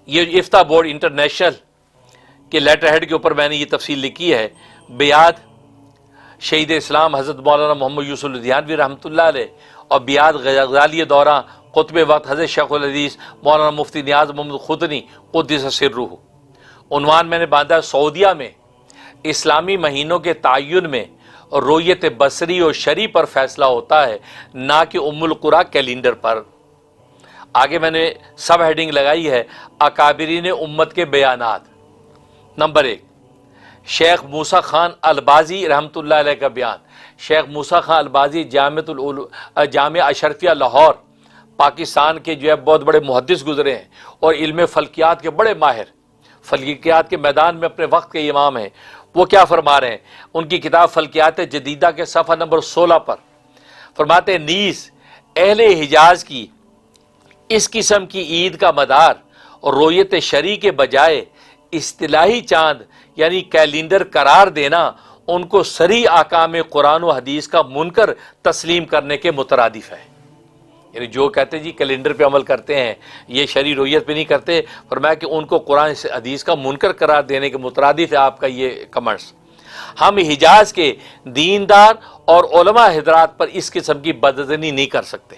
یہ افتاح board international کے letter head کے اوپر میں نے یہ تفصیل لکھی ہے. بیعت شہید اسلام حضرت مولانا محمد یوسف لدھیانوی رحمۃ اللہ علیہ اور بیعت غزالی دوران قطب وقت حضرت شیخ الحدیث مولانا مفتی نیاز محمد خدنی قدس سرہ. عنوان میں نے باندھا سعودیہ میں اسلامی مہینوں کے تعین میں رویت بصری اور شرعی پر فیصلہ ہوتا ہے، نہ کہ ام القریٰ کیلنڈر پر. آگے میں نے سب ہیڈنگ لگائی ہے اکابرین امت کے بیانات. نمبر 1، شیخ موسیٰ خان البازی رحمۃ اللہ علیہ کا بیان. شیخ موسیٰ خان البازی جامعہ اشرفیہ لاہور پاکستان کے جو ہے بہت بڑے محدث گزرے ہیں اور علم فلکیات کے بڑے ماہر، فلکیات کے میدان میں اپنے وقت کے امام ہیں. وہ کیا فرما رہے ہیں؟ ان کی کتاب فلکیات جدیدہ کے صفحہ نمبر 16 پر فرماتے ہیں نیز اہل حجاز کی اس قسم کی عید کا مدار اور رویت شرعی کے بجائے اصطلاحی چاند یعنی کیلنڈر قرار دینا ان کو صریح احکام قرآن و حدیث کا منکر تسلیم کرنے کے مترادف ہے. یعنی جو کہتے ہیں جی کیلنڈر پہ عمل کرتے ہیں یہ شرعی رویت پہ نہیں کرتے، فرمایا کہ ان کو قرآن حدیث کا منکر قرار دینے کے مترادف ہے آپ کا یہ کمنٹس. ہم حجاز کے دیندار اور علماء حضرات پر اس قسم کی بدظنی نہیں کر سکتے.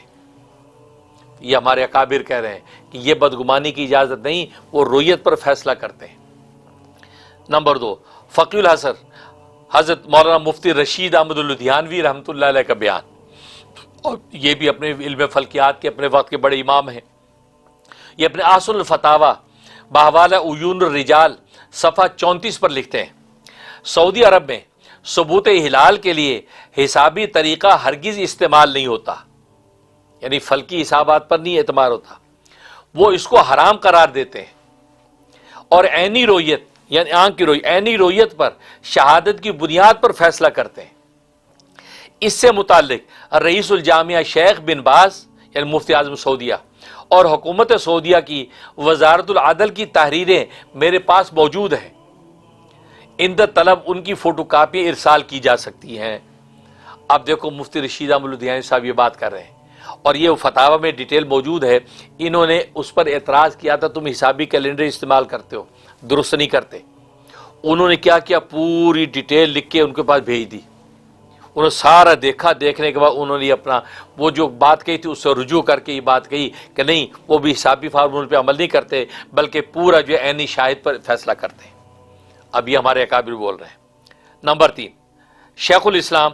یہ ہمارے اکابر کہہ رہے ہیں کہ یہ بدگمانی کی اجازت نہیں، وہ رویت پر فیصلہ کرتے ہیں. نمبر 2، فقی الحسر حضرت مولانا مفتی رشید احمد لدھیانوی رحمۃ اللہ علیہ کا بیان، اور یہ بھی اپنے علم فلکیات کے اپنے وقت کے بڑے امام ہیں. یہ اپنے احسن الفتاوی بحوالہ عیون الرجال صفحہ 34 پر لکھتے ہیں سعودی عرب میں ثبوت ہلال کے لیے حسابی طریقہ ہرگز استعمال نہیں ہوتا، یعنی فلکی حسابات پر نہیں اعتماد ہوتا، وہ اس کو حرام قرار دیتے ہیں. اور عینی رویت یعنی آنکھ کی رویت، عینی رویت پر شہادت کی بنیاد پر فیصلہ کرتے ہیں. اس سے متعلق رئیس الجامعہ شیخ بن باز یعنی مفتی اعظم سعودیہ اور حکومت سعودیہ کی وزارت العدل کی تحریریں میرے پاس موجود ہیں. عند طلب ان کی فوٹو کاپی ارسال کی جا سکتی ہیں. اب دیکھو مفتی رشید احمد لدھیانوی صاحب یہ بات کر رہے ہیں اور یہ فتاوی میں ڈیٹیل موجود ہے. انہوں نے اس پر اعتراض کیا تھا تم حسابی کیلنڈر استعمال کرتے ہو، درست نہیں کرتے. انہوں نے کیا کیا، پوری ڈیٹیل لکھ کے ان کے پاس بھیج دی. انہوں نے سارا دیکھا، دیکھنے کے بعد انہوں نے اپنا وہ جو بات کہی تھی اس سے رجوع کر کے یہ بات کہی کہ نہیں وہ بھی حسابی فارمول پہ عمل نہیں کرتے بلکہ پورا جو ہے عینی شاہد پر فیصلہ کرتے ہیں. اب یہ ہمارے اکابر بول رہے ہیں. نمبر 3، شیخ الاسلام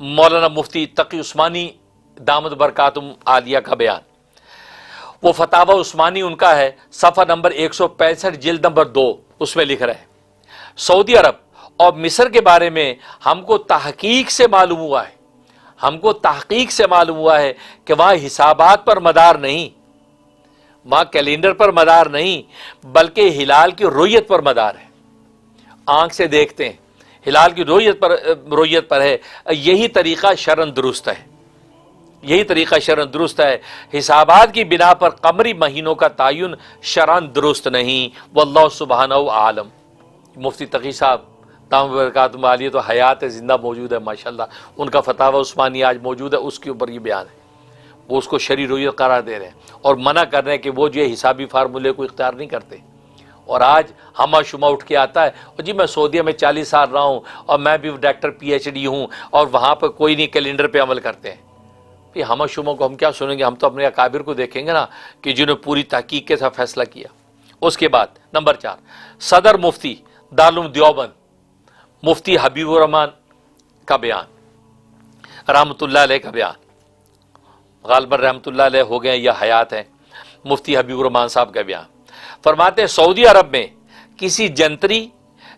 مولانا مفتی تقی عثمانی دامت برکاتہم عالیہ کا بیان. وہ فتاوی عثمانی ان کا ہے صفحہ نمبر 165 جلد نمبر 2، اس میں لکھ رہے ہیں سعودی عرب اور مصر کے بارے میں ہم کو تحقیق سے معلوم ہوا ہے کہ وہاں حسابات پر مدار نہیں، وہاں کیلنڈر پر مدار نہیں بلکہ ہلال کی رویت پر مدار ہے. آنکھ سے دیکھتے ہیں، ہلال کی رویت پر ہے. یہی طریقہ شرعاً درست ہے. حسابات کی بنا پر قمری مہینوں کا تعین شرعاً درست نہیں. واللہ سبحانہ عالم. مفتی تقی صاحب دامت برکاتہم عالیہ تو حیات زندہ موجود ہے ماشاءاللہ، ان کا فتاوی عثمانی آج موجود ہے، اس کے اوپر یہ بیان ہے. وہ اس کو شرعی رویت قرار دے رہے ہیں اور منع کر رہے ہیں کہ وہ جو ہے حسابی فارمولے کو اختیار نہیں کرتے. اور آج ہمہ شمہ اٹھ کے آتا ہے اور جی میں سعودیہ میں 40 سال رہا ہوں اور میں بھی ڈاکٹر PhD ہوں اور وہاں پہ کوئی نہیں کیلنڈر پہ عمل کرتے ہیں. بھئی ہمہ شمہ کو ہم کیا سنیں گے، ہم تو اپنے اکابر کو دیکھیں گے نا کہ جنہوں نے پوری تحقیق کے ساتھ فیصلہ کیا. اس کے بعد نمبر 4، صدر مفتی دارالعلوم دیوبند مفتی حبیب الرحمان کا بیان رحمۃ اللہ علیہ کا بیان. غالباً رحمۃ اللہ علیہ ہو گئے یا حیات ہیں. مفتی حبیب الرحمان صاحب کا بیان فرماتے ہیں سعودی عرب میں کسی جنتری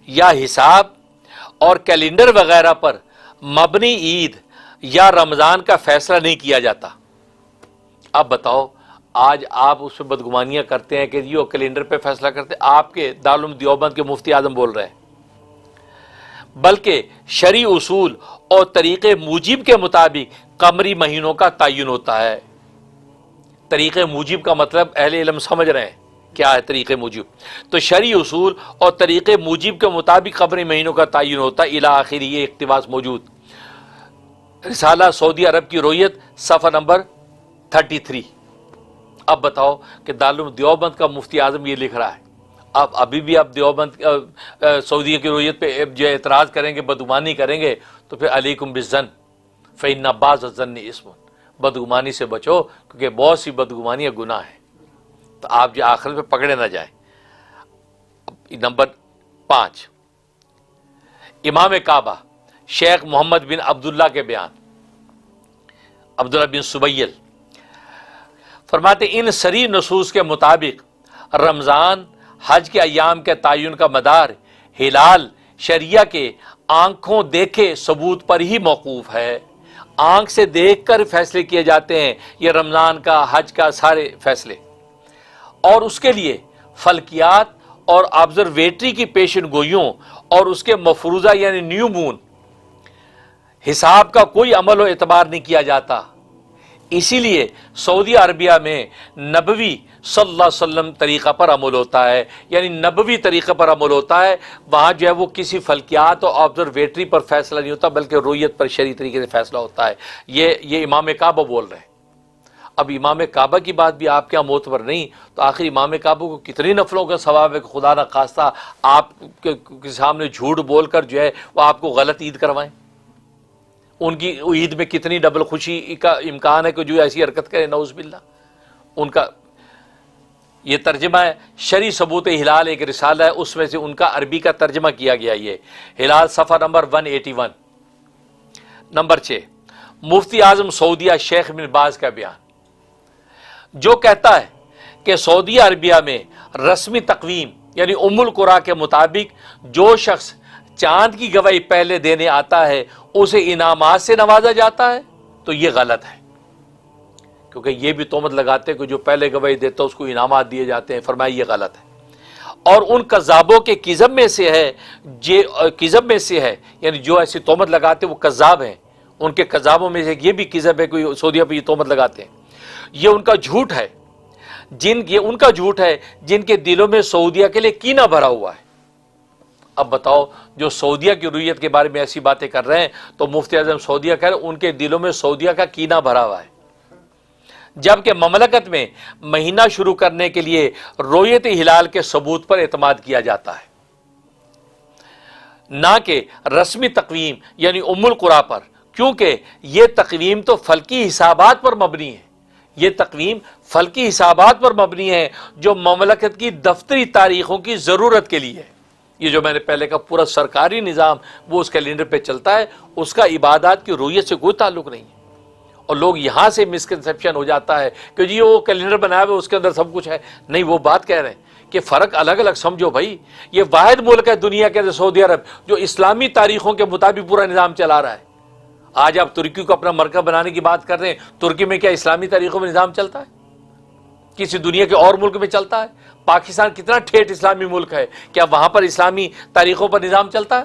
یا حساب اور کیلنڈر وغیرہ پر مبنی عید یا رمضان کا فیصلہ نہیں کیا جاتا. اب بتاؤ آج آپ اس پہ بدگمانیاں کرتے ہیں کہ یہ کیلنڈر پہ فیصلہ کرتے ہیں. آپ کے دارالعلوم دیوبند کے مفتی اعظم بول رہے ہیں بلکہ شرعی اصول اور طریقے موجب کے مطابق قمری مہینوں کا تعین ہوتا ہے. طریقے موجب کا مطلب اہل علم سمجھ رہے ہیں کیا ہے طریقے موجب. تو شرعی اصول اور طریقے موجب کے مطابق قمری مہینوں کا تعین ہوتا ہے. الی آخر یہ اقتباس موجود رسالہ سعودی عرب کی رویت صفحہ نمبر 33. اب بتاؤ کہ دارالعلوم دیوبند کا مفتی اعظم یہ لکھ رہا ہے، اب ابھی بھی آپ دیوبند سعودیہ کی رویت پہ جو اعتراض کریں گے، بدگمانی کریں گے، تو پھر علیکم بالظن فإن بعض الظن اسم، بدگمانی سے بچو کیونکہ بہت سی بدگمانیاں گناہ ہیں، تو آپ جو آخرت میں پکڑے نہ جائیں۔ نمبر 5، امام کعبہ شیخ محمد بن عبداللہ کے بیان، عبداللہ بن سبیل فرماتے ان صریح نصوص کے مطابق رمضان حج کے ایام کے تعین کا مدار ہلال شریعہ کے آنکھوں دیکھے ثبوت پر ہی موقوف ہے، آنکھ سے دیکھ کر فیصلے کیے جاتے ہیں یہ رمضان کا، حج کا، سارے فیصلے، اور اس کے لیے فلکیات اور آبزرویٹری کی پیشن گوئیوں اور اس کے مفروضہ یعنی نیو مون حساب کا کوئی عمل و اعتبار نہیں کیا جاتا۔ اسی لیے سعودی عربیہ میں نبوی صلی اللہ علیہ وسلم طریقہ پر عمل ہوتا ہے، یعنی نبوی طریقے پر عمل ہوتا ہے، وہاں جو ہے وہ کسی فلکیات اور آبزرویٹری پر فیصلہ نہیں ہوتا بلکہ رویت پر شرعی طریقے سے فیصلہ ہوتا ہے۔ یہ امام کعبہ بول رہے ہیں۔ اب امام کعبہ کی بات بھی آپ کے یہاں معتبر نہیں، تو آخر امام کعبہ کو کتنی نفلوں کا ثواب ہے کہ خدا نہ خواستہ آپ کے سامنے جھوٹ بول کر جو ہے وہ آپ کو غلط عید کروائیں۔ ان کی عید میں کتنی ڈبل خوشی کا امکان ہے کہ جو ایسی حرکت کرے، نعوذ باللہ۔ ان کا یہ ترجمہ ہے شرعی ثبوت ہلال، ایک رسالہ ہے، اس میں سے ان کا عربی کا ترجمہ کیا گیا یہ ہلال، صفحہ نمبر 181۔ نمبر 6، مفتی اعظم سعودیہ شیخ بن باز کا بیان، جو کہتا ہے کہ سعودی عربیہ میں رسمی تقویم یعنی ام القرآ کے مطابق جو شخص چاند کی گواہی پہلے دینے آتا ہے اسے انعامات سے نوازا جاتا ہے، تو یہ غلط ہے، کیونکہ یہ بھی تہمت لگاتے ہیں کہ جو پہلے گواہی دیتا ہے اس کو انعامات دیے جاتے ہیں۔ فرمایا یہ غلط ہے، اور ان کذابوں کے کذب میں سے ہے، یعنی جو ایسی تہمت لگاتے ہیں وہ کذاب ہیں، ان کے کذابوں میں سے یہ بھی کذب ہے کوئی سعودیہ پہ یہ تہمت لگاتے ہیں، یہ ان کا جھوٹ ہے، ان کا جھوٹ ہے جن کے دلوں میں سعودیہ کے لیے کینہ بھرا ہوا ہے۔ اب بتاؤ جو سعودیہ کی رویت کے بارے میں ایسی باتیں کر رہے ہیں تو مفتی اعظم سعودیہ کہہ رہے ہیں ان کے دلوں میں سعودیہ کا کینہ بھرا ہوا ہے، جبکہ مملکت میں مہینہ شروع کرنے کے لیے رویت ہلال کے ثبوت پر اعتماد کیا جاتا ہے، نہ کہ رسمی تقویم یعنی ام القرآ پر، کیونکہ یہ تقویم تو فلکی حسابات پر مبنی ہے، یہ تقویم فلکی حسابات پر مبنی ہے جو مملکت کی دفتری تاریخوں کی ضرورت کے لیے ہے۔ یہ جو میں نے پہلے کا پورا سرکاری نظام وہ اس کیلنڈر پہ چلتا ہے، اس کا عبادات کی رویت سے کوئی تعلق نہیں ہے، اور لوگ یہاں سے مسکنسیپشن ہو جاتا ہے کہ جی وہ کیلنڈر بنایا ہوا اس کے اندر سب کچھ ہے، نہیں، وہ بات کہہ رہے ہیں کہ فرق الگ الگ سمجھو بھائی۔ یہ واحد ملک ہے دنیا کے اندر سعودی عرب جو اسلامی تاریخوں کے مطابق پورا نظام چلا رہا ہے۔ آج آپ ترکی کو اپنا مرکز بنانے کی بات کر رہے ہیں، ترکی میں کیا اسلامی تاریخوں میں نظام چلتا ہے؟ کسی دنیا کے اور ملک میں چلتا ہے؟ پاکستان کتنا ٹھیٹ اسلامی ملک ہے، کیا وہاں پر اسلامی تاریخوں پر نظام چلتا ہے؟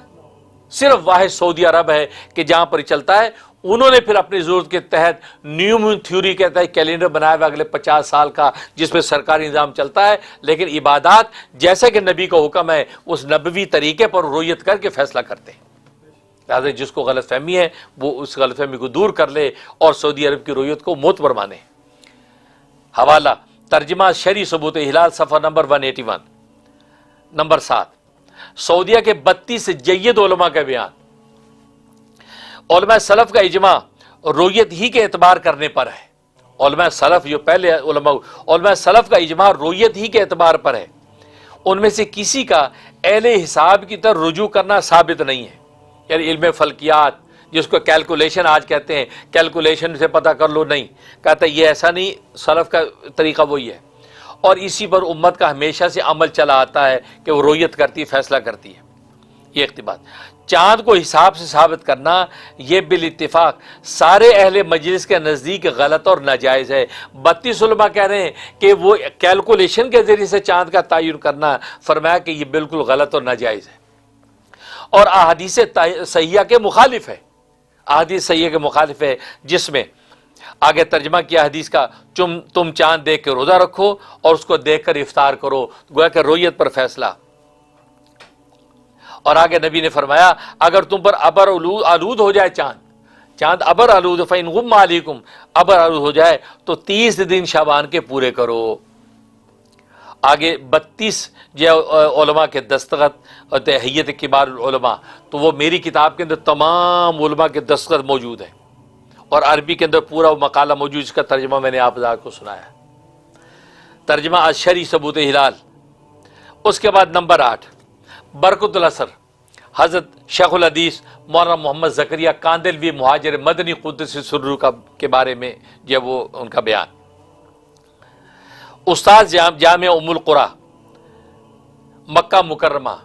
صرف واحد سعودی عرب ہے کہ جہاں پر چلتا ہے۔ انہوں نے پھر اپنی ضرورت کے تحت نیو مون تھیوری کے تحت کیلنڈر بنایا ہوا اگلے 50 سال کا جس میں سرکاری نظام چلتا ہے، لیکن عبادات جیسے کہ نبی کا حکم ہے اس نبوی طریقے پر رویت کر کے فیصلہ کرتے ہیں۔ لہٰذا جس کو غلط فہمی ہے وہ اس غلط فہمی کو دور کر لے اور سعودی عرب کی رویت کو معتبر مانے۔ حوالہ ترجمہ شرعی ثبوت ہلال، صفحہ نمبر 181۔ نمبر 7، سعودیہ کے 32 جید علماء کا بیان، علماء سلف کا اجماع رویت ہی کے اعتبار کرنے پر ہے۔ علماء سلف جو پہلے علماء سلف کا اجماع رویت ہی کے اعتبار پر ہے، ان میں سے کسی کا اہل حساب کی طرف رجوع کرنا ثابت نہیں ہے، یعنی علم فلکیات جس کو کیلکولیشن آج کہتے ہیں، کیلکولیشن سے پتہ کر لو، نہیں، کہتا ہے یہ ایسا نہیں، سلف کا طریقہ وہی ہے، اور اسی پر امت کا ہمیشہ سے عمل چلا آتا ہے کہ وہ رویت کرتی ہے، فیصلہ کرتی ہے۔ یہ ایک بات۔ چاند کو حساب سے ثابت کرنا یہ بالاتفاق سارے اہل مجلس کے نزدیک غلط اور ناجائز ہے۔ 32 علماء کہہ رہے ہیں کہ وہ کیلکولیشن کے ذریعے سے چاند کا تعین کرنا، فرمایا کہ یہ بالکل غلط اور ناجائز ہے، اور احادیث صحیحہ کے مخالف ہے، احادیث صحیحہ کے مخالف ہے، جس میں آگے ترجمہ کیا حدیث کا، تم چاند دیکھ کے روزہ رکھو اور اس کو دیکھ کر افطار کرو، گویا کہ رویت پر فیصلہ۔ اور آگے نبی نے فرمایا اگر تم پر ابر آلود ہو جائے چاند، چاند ابر آلود فإن غم علیکم، ابر آلود ہو جائے تو 30 دن شعبان کے پورے کرو۔ آگے 32 جو علماء کے دستخط اور ہیئت کبار العلماء، تو وہ میری کتاب کے اندر تمام علماء کے دستخط موجود ہیں، اور عربی کے اندر پورا وہ مقالہ موجود، اس کا ترجمہ میں نے آپ حضرات کو سنایا، ترجمہ الشرعی ثبوت ہلال۔ اس کے بعد نمبر 8 برکت الاثر، حضرت شیخ الحدیث مولانا محمد زکریا کاندلوی مہاجر مدنی قدس سرور کے بارے میں جب وہ ان کا بیان۔ استاد جامع ام القرا مکہ مکرمہ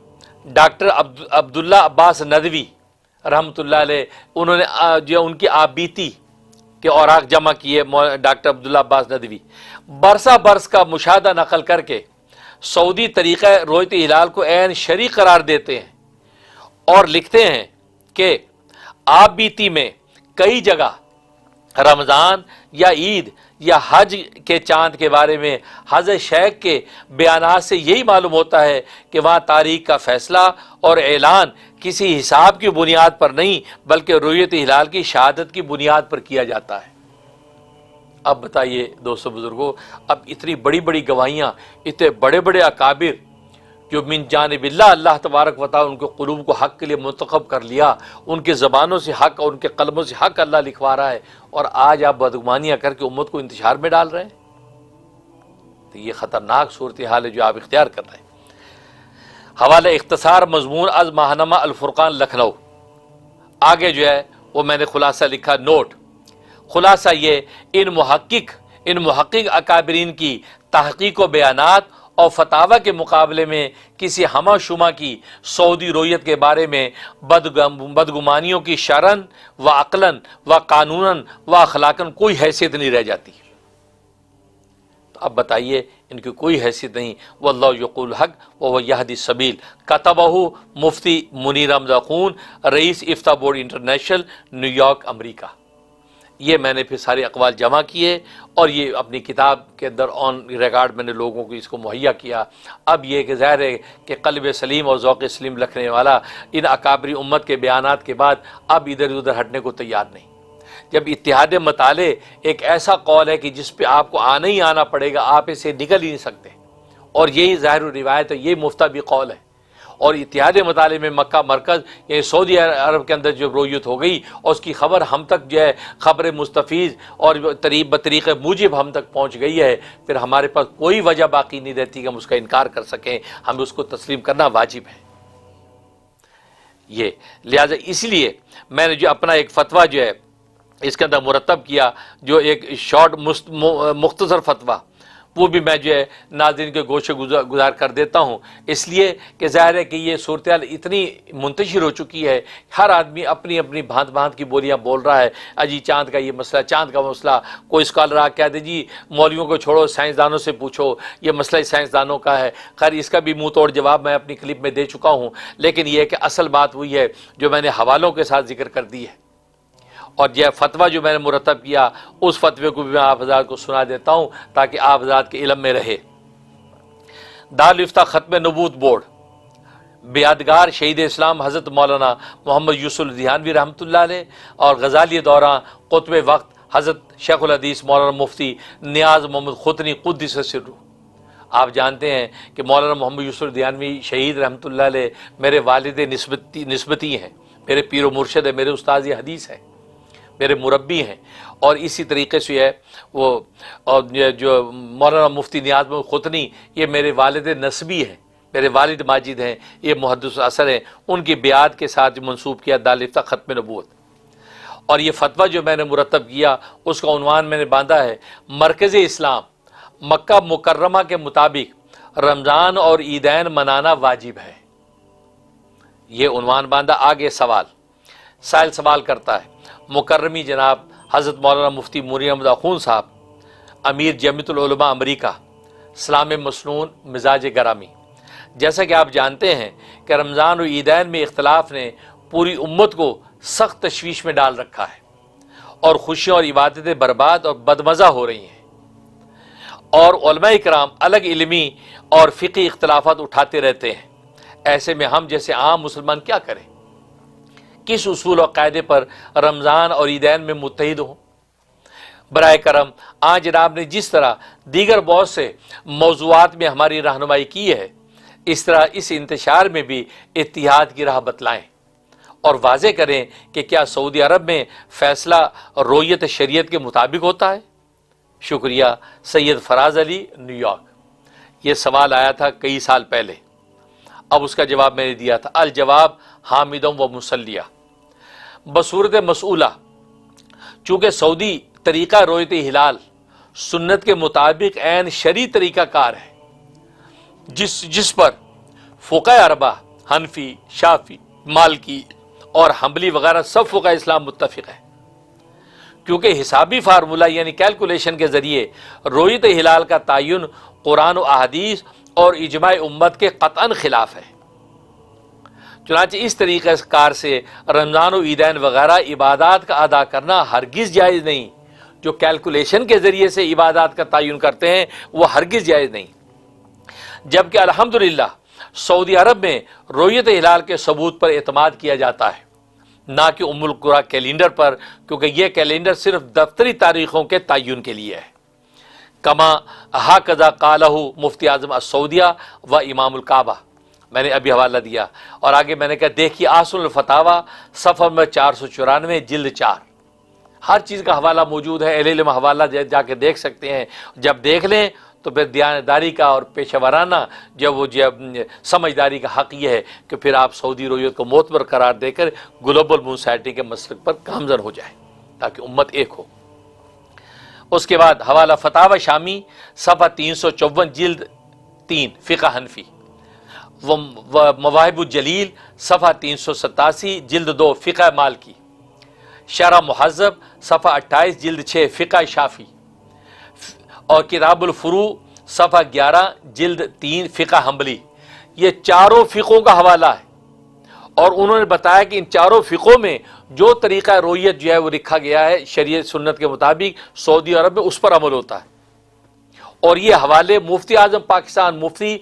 ڈاکٹر عبداللہ عباس ندوی رحمۃ اللہ علیہ، انہوں نے جو ان کی آبیتی کے اوراق جمع کیے، ڈاکٹر عبداللہ عباس ندوی برسہ برس کا مشاہدہ نقل کر کے سعودی طریقہ رویت ہلال کو عین شرعی قرار دیتے ہیں، اور لکھتے ہیں کہ آبیتی میں کئی جگہ رمضان یا عید یا حج کے چاند کے بارے میں حضرت شیخ کے بیانات سے یہی معلوم ہوتا ہے کہ وہاں تاریخ کا فیصلہ اور اعلان کسی حساب کی بنیاد پر نہیں بلکہ رؤیت ہلال کی شہادت کی بنیاد پر کیا جاتا ہے۔ اب بتائیے دوستو بزرگوں، اب اتنی بڑی بڑی گواہیاں، اتنے بڑے بڑے اکابر جو من جانب اللہ تبارک و تعالی ان کے قلوب کو حق کے لیے منتخب کر لیا، ان کے زبانوں سے حق اور ان کے قلموں سے حق اللہ لکھوا رہا ہے، اور آج آپ بدگمانیاں کر کے امت کو انتشار میں ڈال رہے ہیں، تو یہ خطرناک صورتحال ہے جو آپ اختیار کر رہے ہیں۔ حوالہ اختصار مضمون از ماہنامہ الفرقان لکھنؤ، آگے جو ہے وہ میں نے خلاصہ لکھا، نوٹ خلاصہ یہ ان محقق اکابرین کی تحقیق و بیانات اور فتاوی کے مقابلے میں کسی ہمہ شمہ کی سعودی رویت کے بارے میں بدگمانیوں کی شرعن و عقلاً و قانوناً و اخلاقاً کوئی حیثیت نہیں رہ جاتی۔ تو اب بتائیے ان کی کوئی حیثیت نہیں۔ واللہ یقول حق وہو یہدی السبیل، کتبہ مفتی منیر احمد خون، رئیس افتاء بورڈ انٹرنیشنل، نیو یارک، امریکہ۔ یہ میں نے پھر سارے اقوال جمع کیے اور یہ اپنی کتاب کے اندر آن ریکارڈ میں نے لوگوں کو اس کو مہیا کیا۔ اب یہ کہ ظاہر ہے کہ قلب سلیم اور ذوق سلیم رکھنے والا ان اکابری امت کے بیانات کے بعد اب ادھر ادھر ہٹنے کو تیار نہیں۔ جب اتحاد مطالعے ایک ایسا قول ہے کہ جس پہ آپ کو آنا ہی آنا پڑے گا، آپ اسے نکل ہی نہیں سکتے، اور یہی ظاہر روایت ہے، یہی مفتہ بھی قول ہے۔ اور اتحاد مطالعے میں مکہ مرکز یعنی سعودی عرب کے اندر جو رویت ہو گئی اور اس کی خبر ہم تک جو ہے خبر مستفیض اور بطریق موجب ہم تک پہنچ گئی ہے، پھر ہمارے پاس کوئی وجہ باقی نہیں رہتی کہ ہم اس کا انکار کر سکیں، ہمیں اس کو تسلیم کرنا واجب ہے۔ یہ لہٰذا اس لیے میں نے جو اپنا ایک فتویٰ جو ہے اس کے اندر مرتب کیا، جو ایک شارٹ مختصر فتویٰ، وہ بھی میں جو ہے ناظرین کے گوشے گزار کر دیتا ہوں، اس لیے کہ ظاہر ہے کہ یہ صورتحال اتنی منتشر ہو چکی ہے، ہر آدمی اپنی اپنی بھانت بھانت کی بولیاں بول رہا ہے۔ اجی چاند کا یہ مسئلہ، چاند کا مسئلہ، کوئی اسکالر آ کہہ دے جی مولویوں کو چھوڑو سائنسدانوں سے پوچھو، یہ مسئلہ سائنسدانوں کا ہے۔ خیر اس کا بھی منہ توڑ جواب میں اپنی کلپ میں دے چکا ہوں، لیکن یہ کہ اصل بات وہی ہے جو میں نے حوالوں کے ساتھ ذکر کر دی ہے، اور یہ فتویٰ جو میں نے مرتب کیا اس فتوے کو بھی میں آپ حضرات کو سنا دیتا ہوں تاکہ آپ حضرات کے علم میں رہے۔ دارالفتہ ختم نبوت بورڈ بیادگار شہید اسلام حضرت مولانا محمد یوسف الدھیانوی رحمۃ اللہ علیہ اور غزالی دوران قطب وقت حضرت شیخ الحدیث مولانا مفتی نیاز محمد ختنی قدس سرہ۔ آپ جانتے ہیں کہ مولانا محمد یوسف الدھیانوی شہید رحمۃ اللہ علیہ میرے والد نسبتی ہیں، میرے پیر و مرشد ہے، میرے استاذ حدیث ہیں، میرے مربی ہیں، اور اسی طریقے سے ہے وہ اور جو مولانا مفتی نیاز محمد ختنی یہ میرے والد نسبی ہیں، میرے والد ماجد ہیں، یہ محدث اثر ہیں، ان کی بیعت کے ساتھ منسوب کیا دارالفتہ ختم نبوت۔ اور یہ فتویٰ جو میں نے مرتب کیا اس کا عنوان میں نے باندھا ہے مرکز اسلام مکہ مکرمہ کے مطابق رمضان اور عیدین منانا واجب ہے، یہ عنوان باندھا۔ آگے سائل سوال کرتا ہے، مکرمی جناب حضرت مولانا مفتی منیر احمد خون صاحب، امیر جمعیت العلماء امریکہ، اسلام مسنون مزاج گرامی، جیسا کہ آپ جانتے ہیں کہ رمضان و عیدین میں اختلاف نے پوری امت کو سخت تشویش میں ڈال رکھا ہے، اور خوشیاں اور عبادتیں برباد اور بدمزہ ہو رہی ہیں، اور علماء کرام الگ علمی اور فقہی اختلافات اٹھاتے رہتے ہیں۔ ایسے میں ہم جیسے عام مسلمان کیا کریں؟ کس اصول اور قاعدے پر رمضان اور عیدین میں متحد ہوں؟ برائے کرم آج جناب نے جس طرح دیگر بہت سے موضوعات میں ہماری رہنمائی کی ہے، اس طرح اس انتشار میں بھی اتحاد کی راہ بتلائیں اور واضح کریں کہ کیا سعودی عرب میں فیصلہ رویت شریعت کے مطابق ہوتا ہے؟ شکریہ، سید فراز علی، نیو یارک۔ یہ سوال آیا تھا کئی سال پہلے، اب اس کا جواب میں نے دیا تھا۔ الجواب حامدم و مسلیہ۔ بصورت مسئولہ، چونکہ سعودی طریقہ رویت ہلال سنت کے مطابق عین شرعی طریقہ کار ہے، جس پر فقہاء اربعہ حنفی، شافعی، مالکی اور حنبلی وغیرہ سب فقہاء اسلام متفق ہیں، کیونکہ حسابی فارمولہ یعنی کیلکولیشن کے ذریعے رویت ہلال کا تعین قرآن و احادیث اور اجماع امت کے قطعاً خلاف ہے۔ چنانچہ اس طریقہ کار سے رمضان و عیدین وغیرہ عبادات کا ادا کرنا ہرگز جائز نہیں۔ جو کیلکولیشن کے ذریعے سے عبادات کا تعین کرتے ہیں وہ ہرگز جائز نہیں، جبکہ الحمدللہ سعودی عرب میں رویت ہلال کے ثبوت پر اعتماد کیا جاتا ہے، نہ کہ ام القریٰ کیلنڈر پر، کیونکہ یہ کیلنڈر صرف دفتری تاریخوں کے تعین کے لیے ہے۔ کما ہاکذا قالہ مفتی اعظم السعودیہ و امام الکعبہ، میں نے ابھی حوالہ دیا، اور آگے میں نے کہا دیکھیے احسن الفتاویٰ صفحہ نمبر 494 جلد 4، ہر چیز کا حوالہ موجود ہے، اہل علم حوالہ جا کے دیکھ سکتے ہیں۔ جب دیکھ لیں تو پھر دیانتداری کا اور پیشہ ورانہ جب سمجھداری کا حق یہ ہے کہ پھر آپ سعودی رویت کو معتبر قرار دے کر گلوبل مون سائٹنگ کے مسلک پر گامزن ہو جائے تاکہ امت ایک ہو۔ اس کے بعد حوالہ فتاوی شامی صفحہ 354 جلد 3 فقہ حنفی، مواہب الجلیل صفحہ 387 جلد 2 فقہ مالکی، شرح مہذب صفحہ 28 جلد 6 فقہ شافعی، اور کتاب الفروع صفحہ 11 جلد 3 فقہ حنبلی۔ یہ چاروں فقوں کا حوالہ ہے، اور انہوں نے بتایا کہ ان چاروں فقوں میں جو طریقہ رویت جو ہے وہ لکھا گیا ہے شریعت سنت کے مطابق سعودی عرب میں اس پر عمل ہوتا ہے۔ اور یہ حوالے مفتی اعظم پاکستان مفتی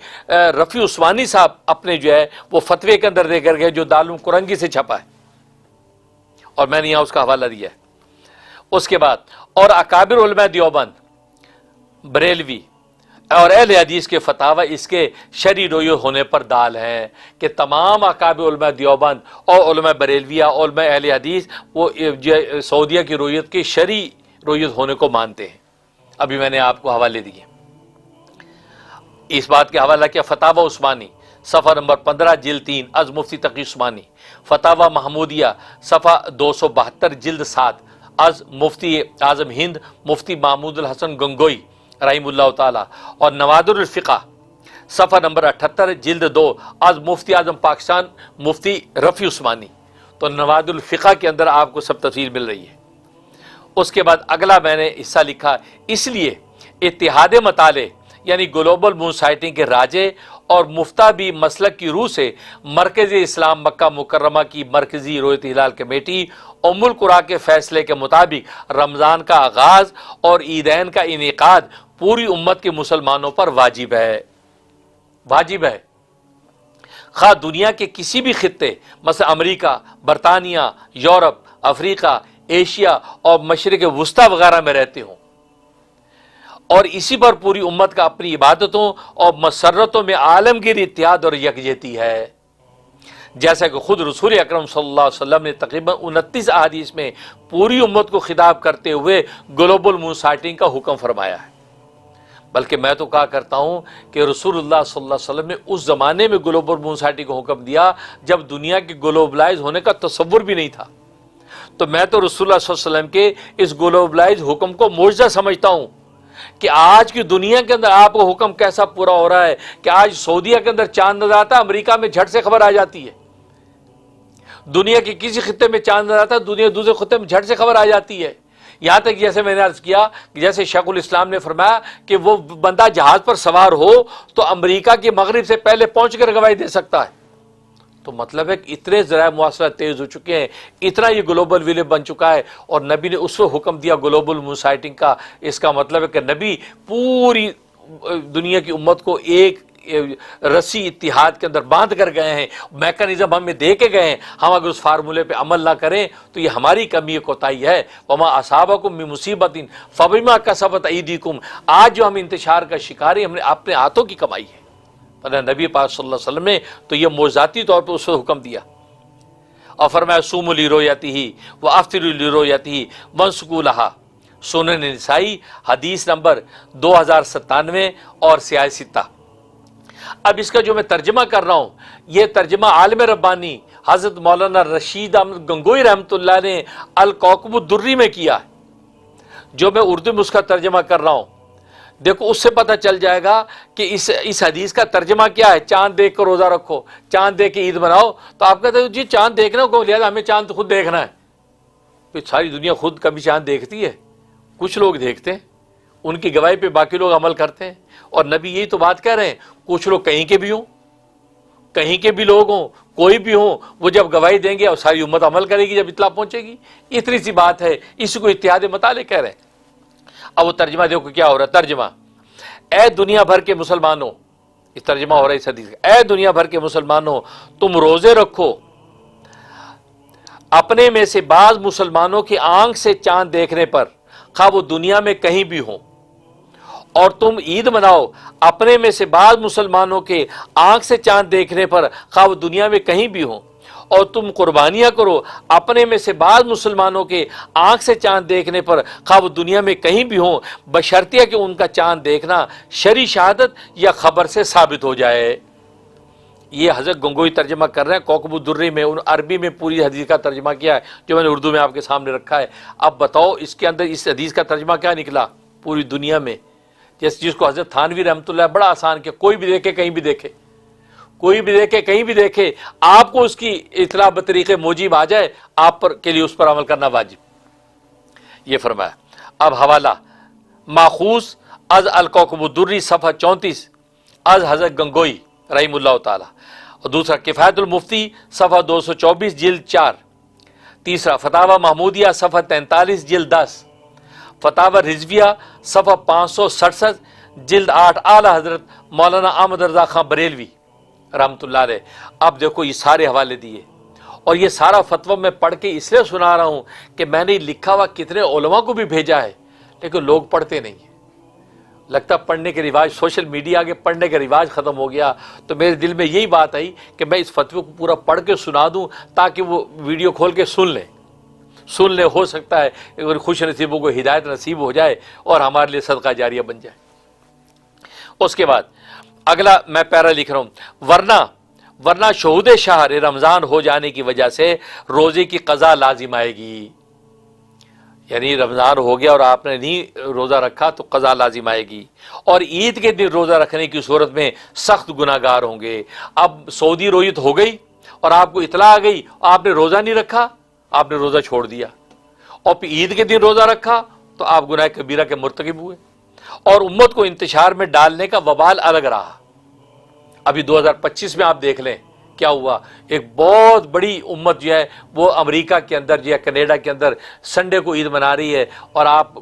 رفیع عثمانی صاحب اپنے جو ہے وہ فتوے کے اندر دے کر گئے، جو دارالعلوم کرنگی سے چھپا ہے، اور میں نے یہاں اس کا حوالہ دیا ہے۔ اس کے بعد اور اکابر علماء دیوبند، بریلوی اور اہل حدیث کے فتاوی اس کے شرعی رویت ہونے پر دال ہیں کہ تمام اکابر علماء دیوبند اور علماء بریلویہ اور علماء اہل حدیث وہ سعودیہ کی رویت کے شرعی رویت ہونے کو مانتے ہیں۔ ابھی میں نے آپ کو حوالے دیے، اس بات کے حوالہ کیا فتاوی عثمانی صفحہ نمبر 15 جلد 3 از مفتی تقی عثمانی، فتاوی محمودیہ صفحہ 272 جلد 7 از مفتی اعظم ہند مفتی محمود الحسن گنگوئی رحم اللہ تعالی، اور نوادر الفقہ صفحہ نمبر 78 جلد 2 از مفتی اعظم پاکستان مفتی رفیع عثمانی۔ تو نوادر الفقہ کے اندر آپ کو سب تفصیل مل رہی ہے۔ اس کے بعد اگلا میں نے حصہ لکھا، اس لیے اتحاد مطالعے یعنی گلوبل مون سائٹنگ کے راجے اور مفتابی مسلک کی روح سے مرکزی اسلام مکہ مکرمہ کی مرکزی رویت ہلال کمیٹی ام القریٰ کے فیصلے کے مطابق رمضان کا آغاز اور عیدین کا انعقاد پوری امت کے مسلمانوں پر واجب ہے، واجب ہے، خواہ دنیا کے کسی بھی خطے مثلا امریکہ، برطانیہ، یورپ، افریقہ، ایشیا اور مشرق وسطیٰ وغیرہ میں رہتے ہوں، اور اسی پر پوری امت کا اپنی عبادتوں اور مسرتوں میں عالمگیر اتحاد اور یکجہتی ہے، جیسا کہ خود رسول اکرم صلی اللہ علیہ وسلم نے تقریباً 29 احادیث میں پوری امت کو خطاب کرتے ہوئے گلوبل مون سائٹنگ کا حکم فرمایا ہے۔ بلکہ میں تو کہا کرتا ہوں کہ رسول اللہ صلی اللہ علیہ وسلم نے اس زمانے میں گلوبل مون سائٹنگ کا حکم دیا جب دنیا کے گلوبلائز ہونے کا تصور بھی نہیں تھا، تو میں تو رسول اللہ صلی اللہ علیہ وسلم کے اس گلوبلائز حکم کو معجزہ سمجھتا ہوں کہ آج کی دنیا کے اندر آپ کا حکم کیسا پورا ہو رہا ہے کہ آج سعودیہ کے اندر چاند نظر آتا ہے، امریکہ میں جھٹ سے خبر آ جاتی ہے، دنیا کے کسی خطے میں چاند نظر آتا ہے، دنیا دوسرے خطے میں جھٹ سے خبر آ جاتی ہے، یہاں تک جیسے میں نے عرض کیا کہ جیسے شیخ الاسلام نے فرمایا کہ وہ بندہ جہاز پر سوار ہو تو امریکہ کے مغرب سے پہلے پہنچ کر گواہی دے سکتا ہے۔ تو مطلب ہے کہ اتنے ذرائع مواصلات تیز ہو چکے ہیں، اتنا یہ گلوبل ویلیج بن چکا ہے، اور نبی نے اس وقت حکم دیا گلوبل مون سائٹنگ کا۔ اس کا مطلب ہے کہ نبی پوری دنیا کی امت کو ایک رسی اتحاد کے اندر باندھ کر گئے ہیں، میکانزم ہمیں دے کے گئے ہیں، ہم اگر اس فارمولے پہ عمل نہ کریں تو یہ ہماری کمی کوتاہی ہے۔ وما اصابکم من مصیبت فبما کسبت ایدیکم، آج جو ہم انتشار کا شکار ہیں ہم نے اپنے ہاتھوں کی کمائی ہے۔ پتہ نبی پاک صلی اللہ علیہ وسلم نے تو یہ معجزاتی طور پہ اس وقت حکم دیا، اور فرمایا صوموا لرؤیتہ وافطروا لرؤیتہ وانسکوا لہا، سنن نسائی حدیث نمبر 2097 اور سیاہ ستہ۔ اب اس کا جو میں ترجمہ کر رہا ہوں، یہ ترجمہ عالم ربانی حضرت مولانا رشید احمد گنگوئی رحمۃ اللہ نے الکوكب الدری میں کیا ہے، جو میں اردو میں اس کا ترجمہ کر رہا ہوں۔ دیکھو اس سے پتہ چل جائے گا کہ اس حدیث کا ترجمہ کیا ہے۔ چاند دیکھ کر روزہ رکھو، چاند دیکھ کے عید مناؤ، تو آپ کہتے ہیں جی چاند دیکھنا کو، لہٰذا ہمیں چاند خود دیکھنا ہے۔ پھر ساری دنیا خود کبھی چاند دیکھتی ہے؟ کچھ لوگ دیکھتے ہیں، ان کی گواہی پہ باقی لوگ عمل کرتے ہیں، اور نبی یہی تو بات کہہ رہے ہیں، کچھ لوگ کہیں کے بھی ہوں، کہیں کے بھی لوگ ہوں، کوئی بھی ہوں، وہ جب گواہی دیں گے اور ساری امت عمل کرے گی جب اطلاع پہنچے گی، اتنی سی بات ہے، اسی کو اتحاد مطالعے کہہ رہے ہیں۔ اب وہ ترجمہ دیکھو کیا ہو رہا ہے۔ ترجمہ: اے دنیا بھر کے مسلمانوں، یہ ترجمہ ہو رہا ہے اس حدیث کا، اے دنیا بھر کے مسلمانوں، تم روزے رکھو، اپنے میں سے بعض مسلمانوں کی آنکھ سے چاند دیکھنے پر، خواہ وہ دنیا میں کہیں بھی ہوں، اور تم عید مناؤ اپنے میں سے بعض مسلمانوں کے آنکھ سے چاند دیکھنے پر، خواہ وہ دنیا میں کہیں بھی ہوں، اور تم قربانیاں کرو اپنے میں سے بعض مسلمانوں کے آنکھ سے چاند دیکھنے پر، خواہ وہ دنیا میں کہیں بھی ہوں، بشرطیہ کہ ان کا چاند دیکھنا شرعی شہادت یا خبر سے ثابت ہو جائے۔ یہ حضرت گنگوئی ترجمہ کر رہے ہیں کوكب الدری میں، ان عربی میں پوری حدیث کا ترجمہ کیا ہے جو میں نے اردو میں آپ کے سامنے رکھا ہے۔ اب بتاؤ اس کے اندر اس حدیث کا ترجمہ کیا نکلا پوری دنیا میں، جس کو حضرت تھانوی رحمۃ اللہ بڑا آسان کیا، کوئی بھی دیکھے کہیں بھی دیکھے، کوئی بھی دیکھے کہیں بھی دیکھے، آپ کو اس کی اطلاع بطریق موجب آ جائے، آپ پر کے لیے اس پر عمل کرنا واجب۔ یہ فرمایا۔ اب حوالہ ماخوذ از الکوكب الدری صفحہ 34 از حضرت گنگوئی رحم اللہ تعالی، اور دوسرا کفایت المفتی صفحہ 224 جلد 4، تیسرا فتاوی محمودیہ صفحہ 43 جلد 10، فتاوی رضویہ صفحہ 567 جلد 8، اعلیٰ حضرت مولانا احمد رضا خان بریلوی رحمۃ اللہ علیہ۔ اب دیکھو یہ سارے حوالے دیے، اور یہ سارا فتویٰ میں پڑھ کے اس لیے سنا رہا ہوں کہ میں نے لکھا ہوا کتنے علماء کو بھی بھیجا ہے، لیکن لوگ پڑھتے نہیں ہیں۔ لگتا پڑھنے کے رواج، سوشل میڈیا کے پڑھنے کا رواج ختم ہو گیا، تو میرے دل میں یہی بات آئی کہ میں اس فتوے کو پورا پڑھ کے سنا دوں تاکہ وہ ویڈیو کھول کے سن لیں، ہو سکتا ہے اگر خوش نصیبوں کو ہدایت نصیب ہو جائے اور ہمارے لیے صدقہ جاریہ بن جائے۔ اس کے بعد اگلا میں پیرا لکھ رہا ہوں، ورنہ شہود شہر رمضان ہو جانے کی وجہ سے روزے کی قضا لازم آئے گی، یعنی رمضان ہو گیا اور آپ نے نہیں روزہ رکھا تو قضا لازم آئے گی، اور عید کے دن روزہ رکھنے کی صورت میں سخت گناہ گار ہوں گے۔ اب سعودی رویت ہو گئی اور آپ کو اطلاع آ گئی، آپ نے روزہ نہیں رکھا، آپ نے روزہ چھوڑ دیا، اور پھر عید کے دن روزہ رکھا تو آپ گناہ کبیرہ کے مرتکب ہوئے، اور امت کو انتشار میں ڈالنے کا وبال الگ رہا۔ ابھی 2025 میں آپ دیکھ لیں کیا ہوا، ایک بہت بڑی امت جو ہے وہ امریکہ کے اندر جو ہے کینیڈا کے اندر سنڈے کو عید منا رہی ہے، اور آپ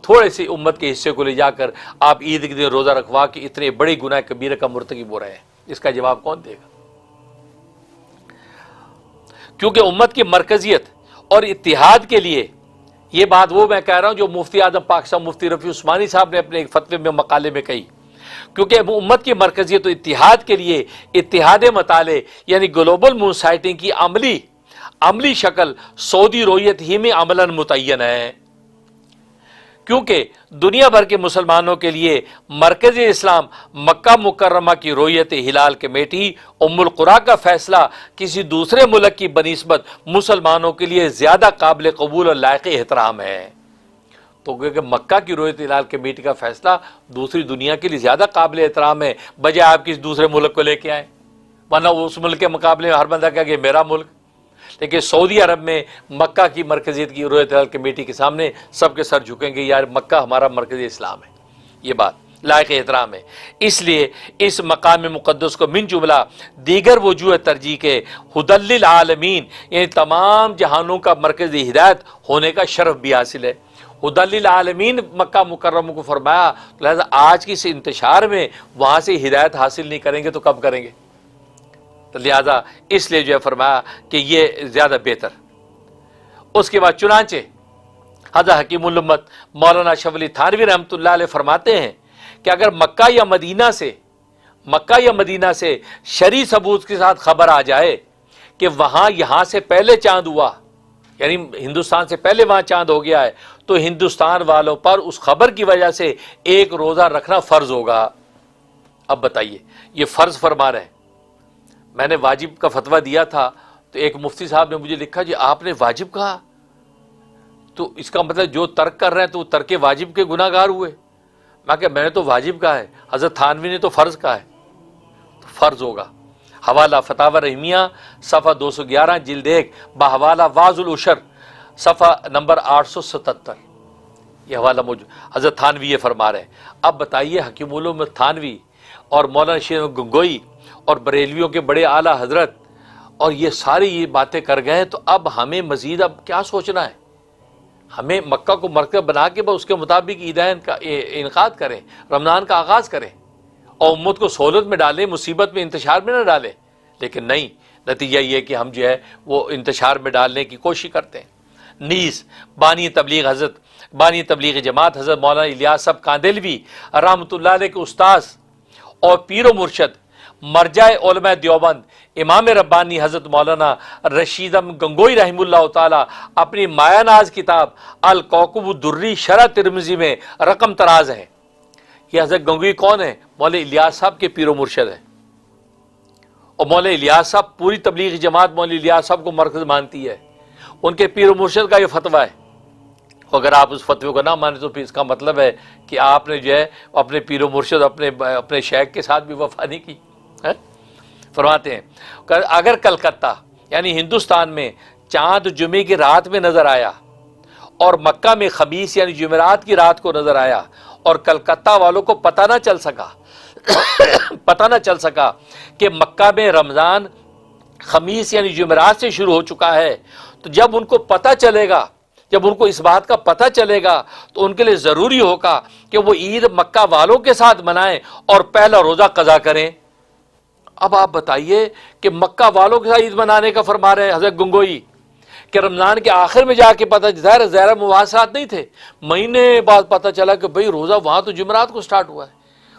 تھوڑے سی امت کے حصے کو لے جا کر آپ عید کے دن روزہ رکھوا کے اتنے بڑے گناہ کبیرہ کا مرتکب ہو رہے ہیں۔ اس کا جواب کون دے گا؟ کیونکہ امت کی مرکزیت اور اتحاد کے لیے، یہ بات وہ میں کہہ رہا ہوں جو مفتی اعظم پاکستان مفتی رفیع عثمانی صاحب نے اپنے ایک فتوے میں مقالے میں کہی، کیونکہ امت کی مرکزیت و اتحاد کے لیے اتحاد مطالعے یعنی گلوبل مونسائٹنگ کی عملی شکل سعودی رویت ہی میں عملاً متعین ہے، کیونکہ دنیا بھر کے مسلمانوں کے لیے مرکز اسلام مکہ مکرمہ کی رویت ہلال کمیٹی ام القریٰ کا فیصلہ کسی دوسرے ملک کی بنسبت مسلمانوں کے لیے زیادہ قابل قبول اور لائق احترام ہے۔ تو کہ مکہ کی رویت ہلال کمیٹی کا فیصلہ دوسری دنیا کے لیے زیادہ قابل احترام ہے بجائے آپ کسی دوسرے ملک کو لے کے آئیں، ورنہ اس ملک کے مقابلے میں ہر بندہ کہا کہ میرا ملک۔ لیکن سعودی عرب میں مکہ کی مرکزیت کی رویت ہلال کمیٹی کے سامنے سب کے سر جھکیں گے، یار مکہ ہمارا مرکزی اسلام ہے، یہ بات لائق احترام ہے۔ اس لیے اس مقام مقدس کو من جملہ دیگر وجوہ ترجیح کے ہدی للعالمین یعنی تمام جہانوں کا مرکزی ہدایت ہونے کا شرف بھی حاصل ہے۔ ہدی للعالمین مکہ مکرمہ کو فرمایا، لہذا آج کی اس انتشار میں وہاں سے ہدایت حاصل نہیں کریں گے تو کب کریں گے؟ تو لہذا اس لیے جو ہے فرمایا کہ یہ زیادہ بہتر۔ اس کے بعد چنانچہ حضرت حکیم الامت مولانا شبلی تھانوی رحمۃ اللہ علیہ فرماتے ہیں کہ اگر مکہ یا مدینہ سے شرعی ثبوت کے ساتھ خبر آ جائے کہ وہاں یہاں سے پہلے چاند ہوا، یعنی ہندوستان سے پہلے وہاں چاند ہو گیا ہے، تو ہندوستان والوں پر اس خبر کی وجہ سے ایک روزہ رکھنا فرض ہوگا۔ اب بتائیے، یہ فرض فرما رہے ہیں۔ میں نے واجب کا فتویٰ دیا تھا تو ایک مفتی صاحب نے مجھے لکھا جی آپ نے واجب کہا، تو اس کا مطلب جو ترک کر رہے ہیں تو وہ ترک واجب کے گناہ گار ہوئے۔ میں نے تو واجب کہا ہے، حضرت تھانوی نے تو فرض کہا ہے، تو فرض ہوگا۔ حوالہ فتاوی رحمیہ صفحہ 211 جلد 1 بحوالہ واض العشر صفحہ نمبر 877، یہ حوالہ موجود۔ حضرت تھانوی یہ فرما رہے ہیں۔ اب بتائیے حکیم الامت تھانوی اور مولانا شیر گنگوئی اور بریلویوں کے بڑے اعلیٰ حضرت اور یہ ساری یہ باتیں کر گئے، تو اب ہمیں مزید اب کیا سوچنا ہے؟ ہمیں مکہ کو مرکز بنا کے بس اس کے مطابق عیدین کا انعقاد کریں، رمضان کا آغاز کریں اور امت کو سہولت میں ڈالیں، مصیبت میں انتشار میں نہ ڈالیں۔ لیکن نہیں، نتیجہ یہ کہ ہم جو ہے وہ انتشار میں ڈالنے کی کوشش کرتے ہیں۔ نیز بانی تبلیغ جماعت حضرت مولانا الیاس صاحب کاندلوی رحمۃ اللہ علیہ کے استاذ اور پیر و مرشد مرجع علماء دیوبند امام ربانی حضرت مولانا رشیدم گنگوئی رحمہ اللہ تعالی اپنی مایہ ناز کتاب الکوکب الدری شرح ترمذی میں رقم تراز ہیں۔ یہ حضرت گنگوئی کون ہے؟ مولانا الیاس صاحب کے پیر و مرشد ہیں، اور مولانا الیاس صاحب پوری تبلیغ جماعت مولانا الیاس صاحب کو مرکز مانتی ہے، ان کے پیر و مرشد کا یہ فتویٰ ہے۔ اگر آپ اس فتوے کو نہ مانیں تو پھر اس کا مطلب ہے کہ آپ نے جو ہے اپنے پیر و مرشد اپنے شیخ کے ساتھ بھی وفا نہیں کی۔ فرماتے ہیں اگر کلکتہ یعنی ہندوستان میں چاند جمعے کی رات میں نظر آیا اور مکہ میں خمیس یعنی جمعرات کی رات کو نظر آیا اور کلکتہ والوں کو پتہ نہ چل سکا کہ مکہ میں رمضان خمیس یعنی جمعرات سے شروع ہو چکا ہے، تو جب ان کو پتہ چلے گا، جب ان کو اس بات کا پتہ چلے گا تو ان کے لیے ضروری ہوگا کہ وہ عید مکہ والوں کے ساتھ منائیں اور پہلا روزہ قضا کریں۔ اب آپ بتائیے کہ مکہ والوں کے ساتھ عید منانے کا فرما رہے ہیں حضرت گنگوئی کہ رمضان کے آخر میں جا کے پتہ ظاہر مواصلات نہیں تھے، مہینے بعد پتہ چلا کہ بھئی روزہ وہاں تو جمعرات کو سٹارٹ ہوا ہے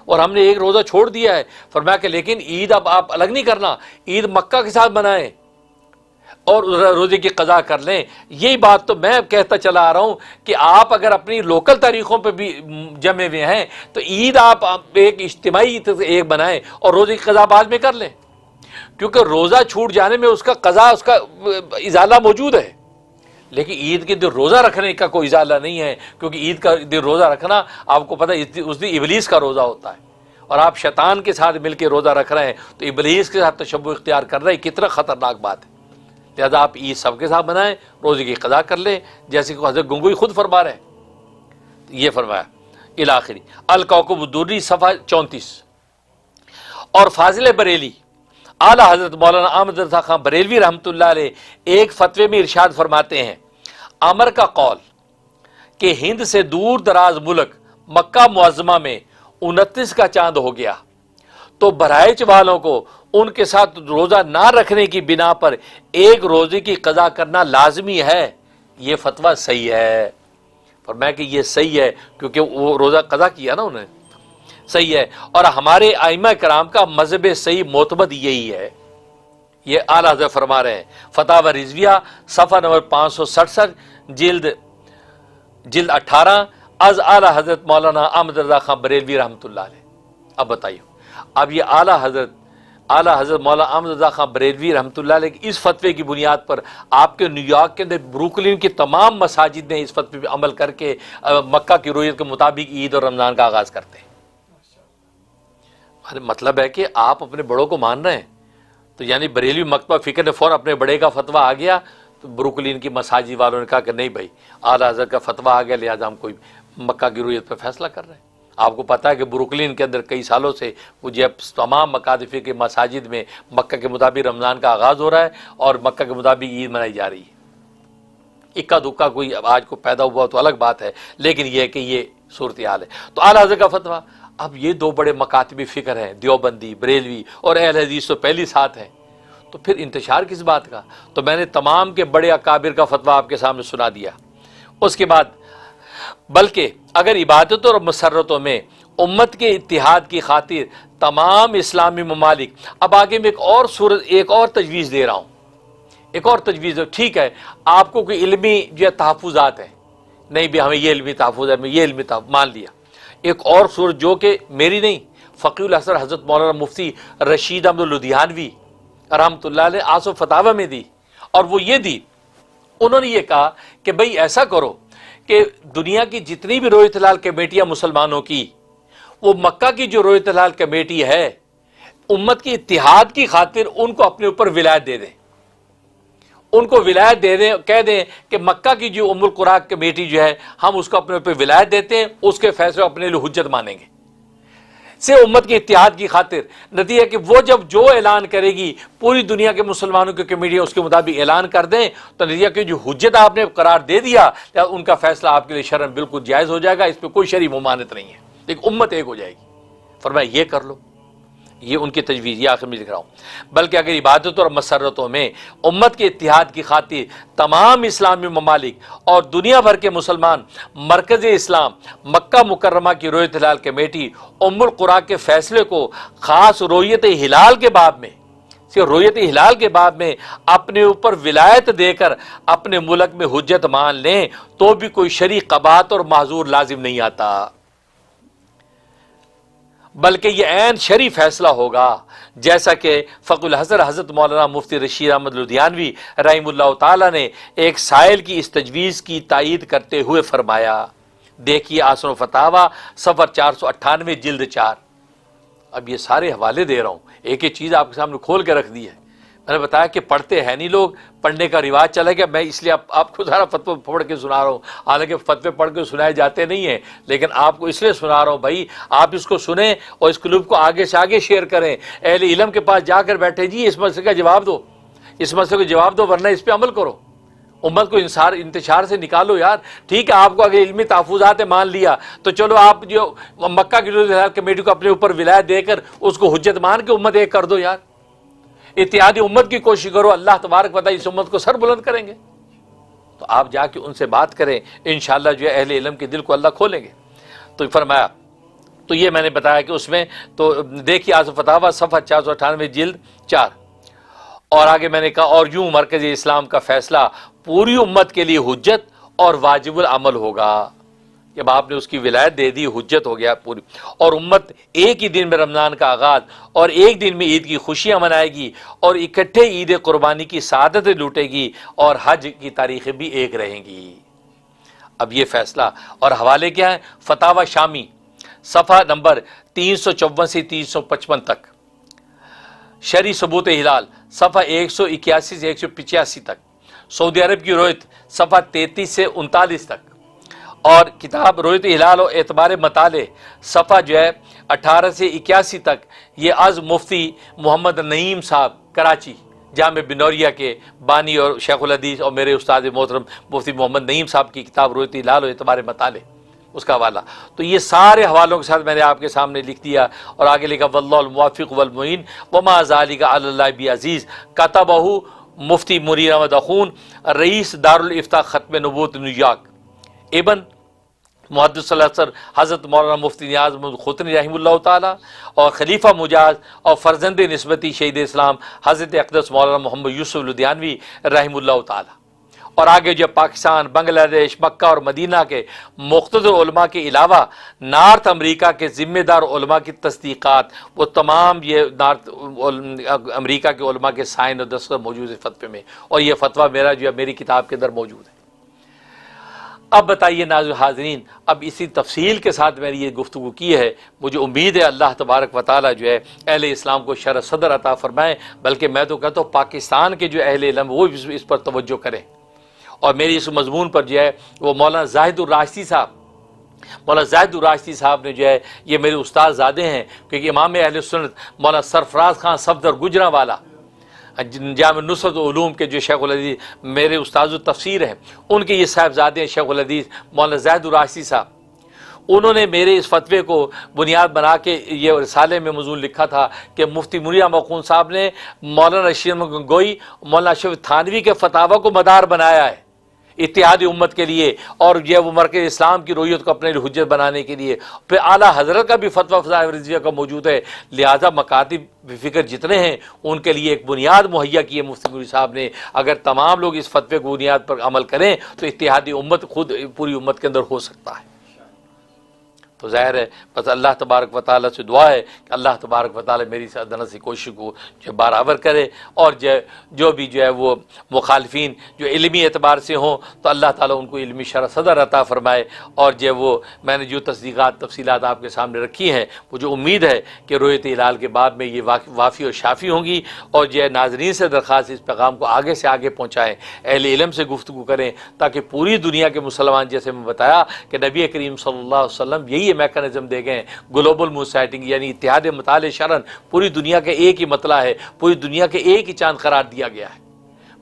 اور ہم نے ایک روزہ چھوڑ دیا ہے۔ فرمایا کہ لیکن عید اب آپ الگ نہیں کرنا، عید مکہ کے ساتھ منائیں اور روزے کی قضا کر لیں۔ یہی بات تو میں کہتا چلا آ رہا ہوں کہ آپ اگر اپنی لوکل تاریخوں پہ بھی جمے ہوئے ہیں تو عید آپ ایک اجتماعی ایک بنائیں اور روزے کی قضا بعد میں کر لیں، کیونکہ روزہ چھوٹ جانے میں اس کا قضا اس کا ازالہ موجود ہے، لیکن عید کے دن روزہ رکھنے کا کوئی ازالہ نہیں ہے، کیونکہ عید کا دن روزہ رکھنا آپ کو پتہ ہے اس دن ابلیس کا روزہ ہوتا ہے، اور آپ شیطان کے ساتھ مل کے روزہ رکھ رہے ہیں تو ابلیس کے ساتھ تشبہ اختیار کر رہے ہیں، کتنا خطرناک بات ہے۔ لہذا آپ عید سب کے ساتھ بنائیں، روزے کی قضا کر لیں، جیسے کہ حضرت گنگوئی خود فرما رہے ہیں۔ یہ فرمایا الاخری الکوکب الدری صفحہ 34۔ اور فاضل بریلی اعلیٰ حضرت مولانا احمد رضا خان بریلوی رحمۃ اللہ علیہ ایک فتوے میں ارشاد فرماتے ہیں، عمر کا قول کہ ہند سے دور دراز ملک مکہ معظمہ میں 29 کا چاند ہو گیا تو بہرائچ والوں کو ان کے ساتھ روزہ نہ رکھنے کی بنا پر ایک روزے کی قضا کرنا لازمی ہے۔ یہ فتویٰ صحیح ہے، فرمایا کہ یہ صحیح ہے کیونکہ وہ روزہ قضا کیا نا انہوں نے، صحیح ہے۔ اور ہمارے ائمہ کرام کا مذہب صحیح معتمد یہی ہے۔ یہ اعلیٰ حضرت فرما رہے ہیں، فتاوی رضویہ صفحہ نمبر 567 جلد 18 از اعلیٰ حضرت مولانا احمد رضا خان بریلوی رحمۃ اللہ علیہ۔ اب بتائیے، اب یہ اعلیٰ حضرت مولانا احمد رضا خان بریلوی رحمۃ اللہ علیہ کی اس فتوے کی بنیاد پر آپ کے نیو یارک کے اندر بروکلن کی تمام مساجد نے اس فتوے پہ عمل کر کے مکہ کی رویت کے مطابق عید اور رمضان کا آغاز کرتے ہیں۔ مطلب ہے کہ آپ اپنے بڑوں کو مان رہے ہیں، تو یعنی بریلوی مکتبہ فکر نے فوراً اپنے بڑے کا فتویٰ آ گیا تو بروکلن کی مساجد والوں نے کہا کہ نہیں بھائی اعلیٰ حضرت کا فتویٰ آ گیا، لہٰذا ہم کوئی مکہ کی رویت پہ فیصلہ کر رہے ہیں۔ آپ کو پتہ ہے کہ بروکلن کے اندر کئی سالوں سے وہ جب تمام مکاتب کے مساجد میں مکہ کے مطابق رمضان کا آغاز ہو رہا ہے اور مکہ کے مطابق عید منائی جا رہی ہے۔ اکا دکا کوئی آج کو پیدا ہوا تو الگ بات ہے، لیکن یہ ہے کہ یہ صورتحال ہے۔ تو اعلیٰ حضرت کا فتویٰ، اب یہ دو بڑے مکاتبی فکر ہیں، دیوبندی، بریلوی اور اہل حدیث تو پہلی ساتھ ہیں، تو پھر انتشار کس بات کا؟ تو میں نے تمام کے بڑے اکابر کا فتویٰ آپ کے سامنے سنا دیا۔ اس کے بعد بلکہ اگر عبادتوں اور مسرتوں میں امت کے اتحاد کی خاطر تمام اسلامی ممالک، اب آگے میں ایک اور تجویز دے رہا ہوں، ایک اور تجویز ہے، ٹھیک ہے آپ کو کوئی علمی جو تحفظات ہیں، نہیں بھی ہمیں یہ علمی تحفظ ہے، ہمیں یہ علمی تحفظ مان لیا، ایک اور صورت جو کہ میری نہیں، فقیہ الاثر حضرت مولانا مفتی رشید احمد لدھیانوی رحمۃ اللہ علیہ آصف فتاوی میں دی، اور وہ یہ دی، انہوں نے یہ کہا کہ بھئی ایسا کرو کہ دنیا کی جتنی بھی رویت ہلال کمیٹیاں مسلمانوں کی، وہ مکہ کی جو رویت ہلال کمیٹی ہے، امت کی اتحاد کی خاطر ان کو اپنے اوپر ولایت دے دیں، ان کو ولایت دے دیں، کہہ دیں کہ مکہ کی جو ام القریٰ کمیٹی جو ہے ہم اس کو اپنے اوپر ولایت دیتے ہیں، اس کے فیصلے اپنے لیے حجت مانیں گے، سے امت کے اتحاد کی خاطر۔ نتیجہ کہ وہ جب جو اعلان کرے گی پوری دنیا کے مسلمانوں کی کمیٹی اس کے مطابق اعلان کر دیں، تو نتیجہ کہ جو حجت آپ نے قرار دے دیا، ان کا فیصلہ آپ کے لیے شرعاً بالکل جائز ہو جائے گا، اس پہ کوئی شرعی ممانعت نہیں ہے، لیکن امت ایک ہو جائے گی۔ فرمایا یہ کر لو، یہ ان کی تجویز، یہ آخر میں لکھ رہا ہوں۔ بلکہ اگر عبادتوں اور مسرتوں میں امت کے اتحاد کی خاطر تمام اسلامی ممالک اور دنیا بھر کے مسلمان مرکز اسلام مکہ مکرمہ کی رویت ہلال کمیٹی ام القریٰ کے فیصلے کو خاص رویت ہلال کے باب میں، صرف رویت ہلال کے باب میں اپنے اوپر ولایت دے کر اپنے ملک میں حجت مان لیں، تو بھی کوئی شرعی قباحت اور معذور لازم نہیں آتا، بلکہ یہ عین شرعی فیصلہ ہوگا، جیسا کہ فقہ الحضر حضرت مولانا مفتی رشید احمد لدھیانوی رحمہ اللہ تعالی نے ایک سائل کی اس تجویز کی تائید کرتے ہوئے فرمایا۔ دیکھیے آسن و فتاوی صفحہ 498 جلد 4۔ اب یہ سارے حوالے دے رہا ہوں، ایک ایک چیز آپ کے سامنے کھول کے رکھ دی ہے۔ میں نے بتایا کہ پڑھتے ہیں نہیں لوگ، پڑھنے کا رواج چلا گیا، میں اس لیے آپ کو سارا فتویٰ پڑھ کے سنا رہا ہوں، حالانکہ فتوے پڑھ کے سنائے جاتے نہیں ہیں، لیکن آپ کو اس لیے سنا رہا ہوں بھائی آپ اس کو سنیں اور اس کلپ کو آگے سے آگے شیئر کریں، اہل علم کے پاس جا کر بیٹھے جی اس مسئلے کا جواب دو، اس مسئلے کو جواب دو، ورنہ اس پہ عمل کرو، امت کو انتشار سے نکالو یار۔ ٹھیک ہے آپ کو اگر علمی تحفظات مان لیا تو چلو آپ جو مکہ کی رویت ہلال کمیٹی کو اپنے اوپر ولایت دے کر اس کو حجت مان کے امت ایک کر دو یار، اتحادی امت کی کوشش کرو، اللہ تبارک و تعالی اس امت کو سر بلند کریں گے۔ تو آپ جا کے ان سے بات کریں، انشاءاللہ جو ہے اہل علم کے دل کو اللہ کھولیں گے۔ تو فرمایا، تو یہ میں نے بتایا کہ اس میں تو دیکھیے آصف فتاوی صفحہ 498 جلد 4، اور آگے میں نے کہا اور یوں مرکز اسلام کا فیصلہ پوری امت کے لیے حجت اور واجب العمل ہوگا۔ جب آپ نے اس کی ولایت دے دی، حجت ہو گیا پوری، اور امت ایک ہی دن میں رمضان کا آغاز اور ایک دن میں عید کی خوشیاں منائے گی، اور اکٹھے عید قربانی کی سعادت لوٹے گی، اور حج کی تاریخیں بھی ایک رہیں گی۔ اب یہ فیصلہ اور حوالے کیا ہیں؟ فتاوی شامی صفحہ نمبر 354 سے 355 تک، شرعی ثبوت ہلال صفحہ 181 سے 185 تک، سعودی عرب کی رویت صفحہ 33 سے 39 تک، اور کتاب رویت ہلال و اعتبار مطالعے صفحہ جو ہے 18 سے 81 تک، یہ از مفتی محمد نعیم صاحب کراچی جامع بنوریہ کے بانی اور شیخ الحدیث اور میرے استاد محترم مفتی محمد نعیم صاحب کی کتاب رویت ہلال و اعتبار مطالعے، اس کا حوالہ۔ تو یہ سارے حوالوں کے ساتھ میں نے آپ کے سامنے لکھ دیا، اور آگے لکھا واللہ الموافق والمعین وما ذالک علی اللہ بعزیز، کتبہ مفتی منیر احمد اخون رئیس دارالافتاء ختم نبوت نیویارک، ابن محدث الاثر حضرت مولانا مفتی نیاز محمد ختنی رحمہ اللہ تعالی، اور خلیفہ مجاز اور فرزند نسبتی شہید اسلام حضرت اقدس مولانا محمد یوسف لدھیانوی رحمہ اللہ تعالی، اور آگے جو پاکستان، بنگلہ دیش، مکہ اور مدینہ کے مقتدر علماء کے علاوہ نارتھ امریکہ کے ذمہ دار علماء کی تصدیقات، وہ تمام یہ نارتھ امریکہ کے علماء کے سائن اور دستخط موجود ہے فتوے میں، اور یہ فتویٰ میرا جو ہے میری کتاب کے اندر موجود ہے۔ اب بتائیے ناظرین حاضرین، اب اسی تفصیل کے ساتھ میں نے یہ گفتگو کی ہے، مجھے امید ہے اللہ تبارک و تعالی جو ہے اہل اسلام کو شرح صدر عطا فرمائیں، بلکہ میں تو کہتا ہوں پاکستان کے جو اہل علم وہ اس پر توجہ کریں، اور میری اس مضمون پر جو ہے وہ مولانا زاہد الراشدی صاحب نے جو ہے یہ میرے استاد زادے ہیں، کیونکہ امام اہل سنت مولانا سرفراز خان صفدر گجرانوالا جامع نصرت العلوم کے جو شیخ الحدیث میرے استاذ التفسیر ہیں، ان کے یہ صاحبزادے ہیں شیخ الحدیث مولانا زید الراشدی صاحب، انہوں نے میرے اس فتوے کو بنیاد بنا کے یہ رسالے میں مضمون لکھا تھا کہ مفتی منیر مخون صاحب نے مولانا رشید گنگوئی، مولانا اشرف تھانوی کے فتاوی کو مدار بنایا ہے اتحاد امت کے لیے، اور یہ وہ مرکز اسلام کی رویت کو اپنے لیے حجت بنانے کے لیے۔ پھر اعلیٰ حضرت کا بھی فتویٰ فضائل رضویہ کا موجود ہے، لہذا مکاتب فکر جتنے ہیں ان کے لیے ایک بنیاد مہیا کی ہے مفتی منیر صاحب نے۔ اگر تمام لوگ اس فتوے کو بنیاد پر عمل کریں تو اتحادی امت خود پوری امت کے اندر ہو سکتا ہے۔ تو ظاہر ہے بس اللہ تبارک و تعالیٰ سے دعا ہے کہ اللہ تبارک و تعالیٰ میری ادنا سی کوشش کو جو برابر کرے، اور جو بھی جو ہے وہ مخالفین جو علمی اعتبار سے ہوں تو اللہ تعالیٰ ان کو علمی شرح صدر عطا فرمائے، اور جو وہ میں نے جو تصدیقات تفصیلات آپ کے سامنے رکھی ہیں مجھے امید ہے کہ رؤیت ہلال کے بعد میں یہ وافی اور شافی ہوں گی، اور جو ہے ناظرین سے درخواست اس پیغام کو آگے سے آگے پہنچائیں، اہل علم سے گفتگو کریں، تاکہ پوری دنیا کے مسلمان، جیسے میں بتایا کہ نبی کریم صلی اللہ علیہ وسلم یہی میکانزم دے گئے گلوبل موڈ سیٹنگ، یعنی اتحاد مطالع شرن، پوری دنیا کے ایک ہی مطلع ہے، پوری دنیا کے ایک ہی چاند قرار دیا گیا ہے،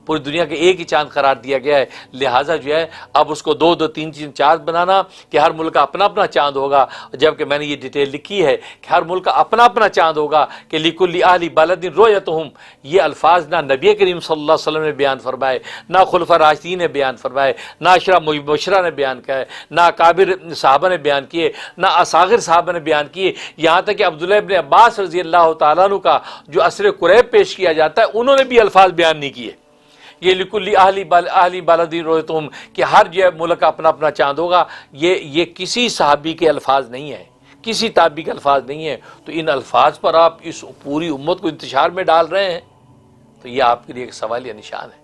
پوری دنیا کے ایک ہی چاند قرار دیا گیا ہے۔ لہٰذا جو ہے اب اس کو دو تین چاند بنانا کہ ہر ملک کا اپنا اپنا چاند ہوگا، جبکہ میں نے یہ ڈیٹیل لکھی ہے کہ ہر ملک کا اپنا اپنا چاند ہوگا کہ لِكُلِّ أَهْلِ بَلَدٍ رُؤْيَتُهُمْ، یہ الفاظ نہ نبی کریم صلی اللہ علیہ وسلم نے بیان فرمائے، نہ خلفاء راشدین نے بیان فرمائے، نہ اشرا مبشرہ نے بیان کیا ہے، نہ اکابر صحابہ نے بیان کیے، نہ اصاغر صحابہ نے بیان کیے، یہاں تک کہ عبداللہ ابن عباس رضی اللہ تعالیٰ عنہ کا جو عصر قریب پیش کیا جاتا ہے انہوں نے بھی الفاظ بیان نہیں کیے۔ یہ لِكُلِّ أَهْلِ بَلَدٍ رُؤْيَتُهُمْ کہ ہر جو ملک کا اپنا اپنا چاند ہوگا، یہ کسی صحابی کے الفاظ نہیں ہیں، کسی تابعی کے الفاظ نہیں ہیں، تو ان الفاظ پر آپ اس پوری امت کو انتشار میں ڈال رہے ہیں، تو یہ آپ کے لیے ایک سوالیہ نشان ہے۔